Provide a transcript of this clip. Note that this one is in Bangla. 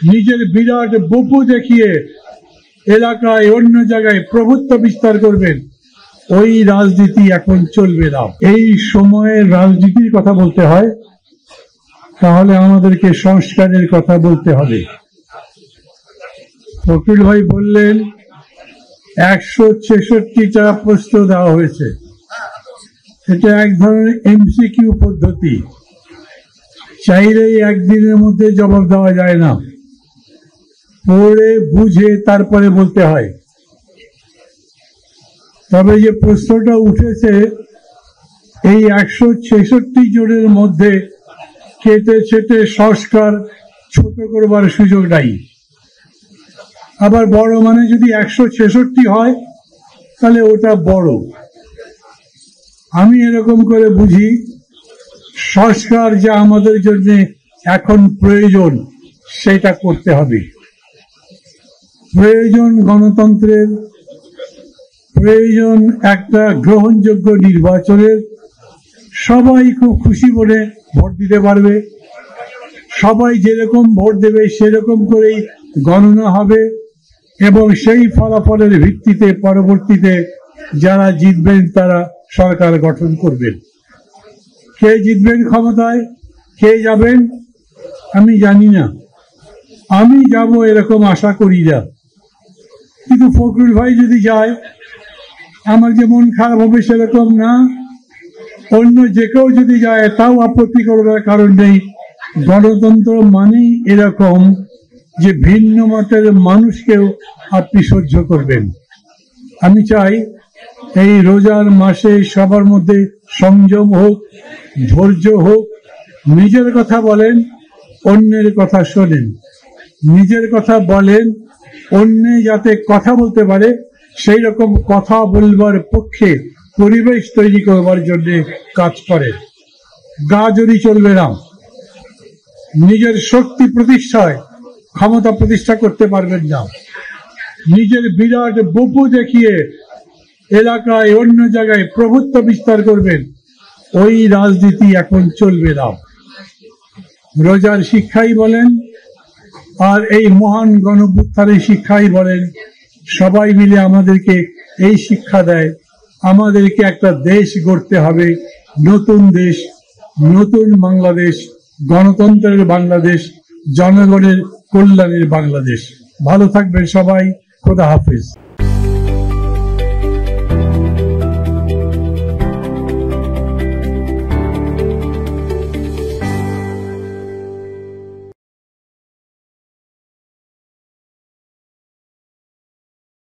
নিজের বিরাট বপু দেখিয়ে এলাকায় অন্য জায়গায় প্রভুত্ব বিস্তার করবেন, ওই রাজনীতি এখন চলবে না। এই সময়ে রাজনীতির কথা বলতে হয়, তাহলে আমাদেরকে সংস্কারের কথা বলতে হবে। ফখরুল ভাই বললেন 166টা প্রশ্ন দেওয়া হয়েছে। এটা এক ধরনের এমসিকিউ পদ্ধতি, চাইলেই একদিনের মধ্যে জবাব দেওয়া যায় না, পড়ে বুঝে তারপরে বলতে হয়। তবে যে প্রশ্নটা উঠেছে, এই 166 জনের মধ্যে কেটে ছেটে সংস্কার ছোট করবার সুযোগ নাই। আবার বড় মানে যদি 166 হয় তাহলে ওটা বড়। আমি এরকম করে বুঝি, সংস্কার যা আমাদের জন্য এখন প্রয়োজন সেটা করতে হবে। প্রয়োজন গণতন্ত্রের, প্রয়োজন একটা গ্রহণযোগ্য নির্বাচনের। সবাই খুব খুশি মনে ভোট দিতে পারবে, সবাই যেরকম ভোট দেবে সেরকম করেই গণনা হবে এবং সেই ফলাফলের ভিত্তিতে পরবর্তীতে যারা জিতবেন তারা সরকার গঠন করবেন। কে জিতবেন ক্ষমতায়, কে যাবেন আমি জানি না, আমি যাব এরকম আশা করি না। কিন্তু ফখরুল ভাই যদি যায় আমার যে মন খারাপ হবে সেরকম না, অন্য যে কেউ যদি যায় তাও আপত্তি করবার কারণ নেই। গণতন্ত্র মানেই এরকম যে ভিন্ন মতের মানুষকেও আপনি সহ্য করবেন। আমি চাই এই রোজার মাসে সবার মধ্যে সংযম হোক, ধৈর্য হোক। নিজের কথা বলেন, অন্যের কথা শোনেন। নিজের কথা বলেন, অন্য যাতে কথা বলতে পারে সেই রকম কথা বলবার পক্ষে পরিবেশ তৈরি করবার জন্য কাজ করে। গা যদি চলবে না, নিজের শক্তি প্রতিষ্ঠায় ক্ষমতা প্রতিষ্ঠা করতে পারবেন না। নিজের বিরাট বপু দেখিয়ে এলাকায় অন্য জায়গায় প্রভুত্ব বিস্তার করবেন, ওই রাজনীতি এখন চলবে না। রোজার শিক্ষাই বলেন আর এই মহান গণঅভ্যুত্থানের শিক্ষাই বলেন, সবাই মিলে আমাদেরকে এই শিক্ষা দেয় আমাদেরকে একটা দেশ গড়তে হবে, নতুন দেশ, নতুন বাংলাদেশ, গণতন্ত্রের বাংলাদেশ, জনগণের কল্যাণের বাংলাদেশ। ভালো থাকবেন সবাই, খোদা হাফেজ।